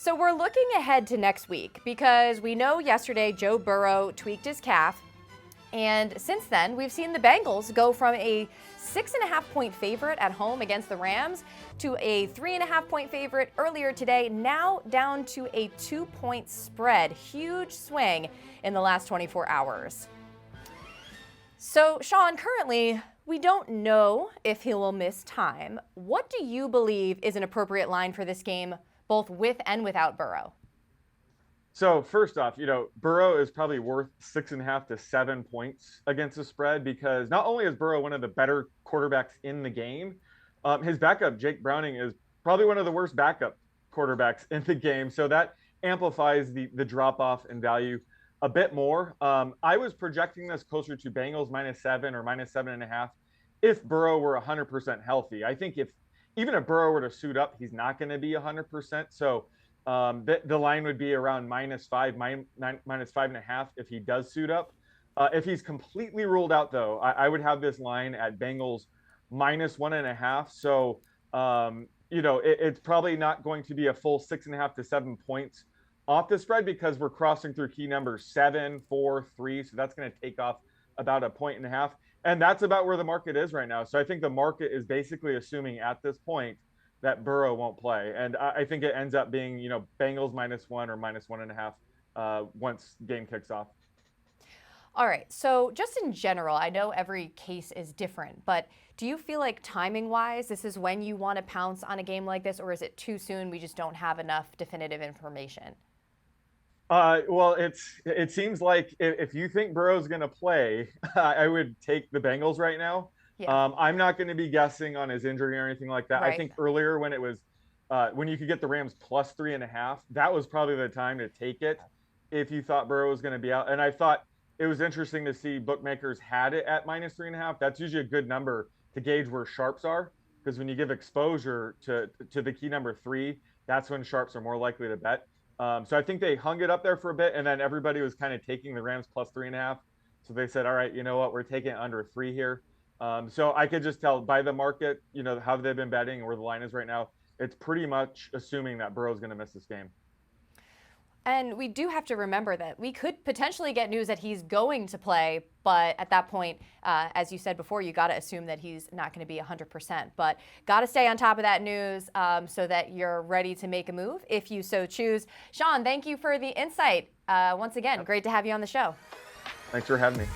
So we're looking ahead to next week because we know yesterday Joe Burrow tweaked his calf. And since then, we've seen the Bengals go from a 6.5-point favorite at home against the Rams to a 3.5-point favorite earlier today, now down to a 2-point spread. Huge swing in the last 24 hours. So, Sean, currently, we don't know if he will miss time. What do you believe is an appropriate line for this game, both with and without Burrow? So first off, Burrow is probably worth 6.5 to 7 points against the spread because not only is Burrow one of the better quarterbacks in the game, his backup, Jake Browning, is probably one of the worst backup quarterbacks in the game. So that amplifies the drop off in value a bit more. I was projecting this closer to Bengals -7 or -7.5 if Burrow were 100% healthy. I think even if Burrow were to suit up, he's not going to be 100%. So the line would be around -5, -5.5 if he does suit up. If he's completely ruled out, though, I would have this line at Bengals -1.5. So, it's probably not going to be a full 6.5 to 7 points off the spread because we're crossing through key numbers 7, 4, 3. So that's going to take off about 1.5 points. And that's about where the market is right now. So I think the market is basically assuming at this point that Burrow won't play. And I think it ends up being, Bengals -1 or -1.5 once game kicks off. All right, so just in general, I know every case is different, but do you feel like timing-wise, this is when you want to pounce on a game like this, or is it too soon, we just don't have enough definitive information? Well, it seems like if you think Burrow's going to play, I would take the Bengals right now. Yeah. I'm not going to be guessing on his injury or anything like that. Right. I think earlier when it was when you could get the Rams +3.5, that was probably the time to take it if you thought Burrow was going to be out. And I thought it was interesting to see bookmakers had it at -3.5. That's usually a good number to gauge where sharps are, because when you give exposure to the key number 3, that's when sharps are more likely to bet. So I think they hung it up there for a bit, and then everybody was kind of taking the Rams +3.5. So they said, all right, you know what, we're taking it under 3 here. So I could just tell by the market, how they've been betting and where the line is right now, it's pretty much assuming that Burrow's going to miss this game. And we do have to remember that we could potentially get news that he's going to play, but at that point, as you said before, you got to assume that he's not going to be 100%. But got to stay on top of that news so that you're ready to make a move if you so choose. Sean, thank you for the insight. Once again, great to have you on the show. Thanks for having me.